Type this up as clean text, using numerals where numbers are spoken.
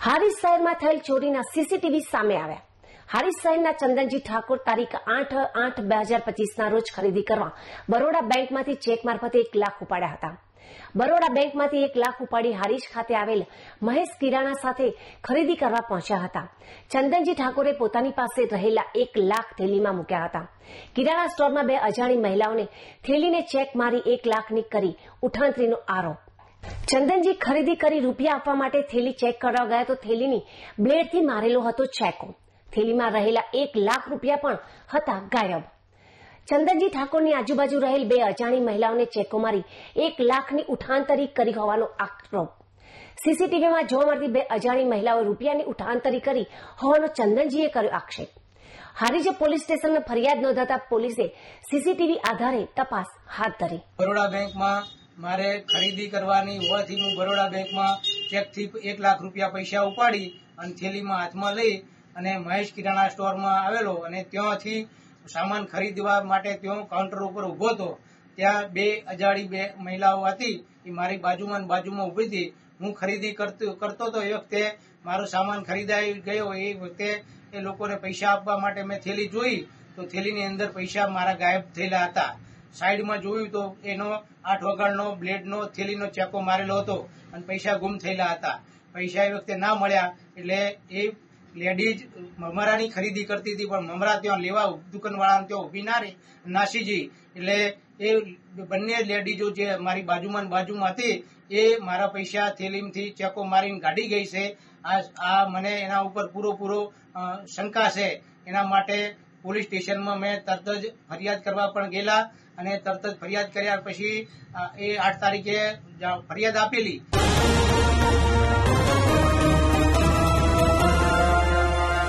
હારીજ શહેરમાં થયેલ ચોરીના સીસીટીવી સામે આવ્યા। હારીજ શહેરના ચંદનજી ઠાકોર તારીખ 8/8/2025ના રોજ ખરીદી કરવા બરોડા બેંકમાંથી ચેક મારફતે 1 લાખ ઉપાડ્યા હતા। બરોડા બેંકમાંથી 1 લાખ ઉપાડી હારીજ ખાતે આવેલ મહેશ કિરાણા સાથે ખરીદી કરવા પહોંચ્યા હતા। ચંદનજી ઠાકોરે પોતાની પાસે રહેલા 1 લાખ થેલીમાં મૂક્યા હતા। કિરાણા સ્ટોરમાં 2 અજાણી મહિલાઓને થેલીને ચેક મારી 1 લાખની કરી ઉઠાંતરીનો આરોપ। ચંદનજી ખરીદી કરી રૂપિયા આપવા માટે થેલી ચેક કરવા ગયા તો થેલીની બ્લેડથી મારેલો હતો ચેકો। થેલીમાં રહેલા 1 લાખ રૂપિયા પણ હતા ગાયબ। ચંદનજી ઠાકોરની આજુબાજુ રહેલ 2 અજાણી મહિલાઓને ચેકો મારી 1 લાખની ઉઠાંતરી કરી હોવાનો આરોપ। સીસીટીવીમાં જોવા મળતી 2 અજાણી મહિલાઓએ રૂપિયાની ઉઠાંતરી કરી હોવાનો ચંદનજીએ કર્યો આક્ષેપ। હારીજ પોલીસ સ્ટેશનમાં ફરિયાદ નોંધાતા પોલીસે સીસીટીવી આધારે તપાસ હાથ ધરી। બરોડા બેંકમાં મારે ખરીદી કરવાની હોવાથી હું બરોડા બેંકમાં ચેકથી 1 લાખ રૂપિયા પૈસા ઉપાડી અને થેલીમાં હાથમાં લઈ અને મહેશ કિરાણા સ્ટોરમાં આવેલો અને ત્યાંથી સામાન ખરીદવા માટે ત્યાં કાઉન્ટર ઉપર ઉભો હતો। ત્યાં 2 અજાણી મહિલાઓ હતી, એ મારી બાજુમાં ઉભી હતી। હું ખરીદી કરતો હતો એ વખતે મારો સામાન ખરીદાઈ ગયો। એ વખતે એ લોકોને પૈસા આપવા માટે મેં થેલી જોઈ તો થેલીની અંદર પૈસા મારા ગાયબ થયેલા હતા। સાઈડમાં જોયું તો એનો 8 વગાડનો બ્લેડનો થેલીનો ચેકો મારેલો હતો અને પૈસા ગુમ થયેલા હતા। પૈસા એ વખતે ના મળ્યા એટલે એ લેડીઝ મમરાની ખરીદી કરતી હતી, પણ મમરા ત્યાં લેવા દુકાનવાળાને ત્યાં ઉભી ના રહી, નાસી જઈ। એટલે એ બંને લેડીઝો જે મારી બાજુમાં હતી એ મારા પૈસા થેલીમાંથી ચેકો મારીને કાઢી ગઈ છે। આ મને એના ઉપર પૂરો શંકા છે। એના માટે પોલીસ સ્ટેશનમાં મેં તરત જ ફરિયાદ કરવા પણ ગયેલા અને તરત જ ફરિયાદ કર્યા પછી એ 8 તારીખે ફરિયાદ આપેલી।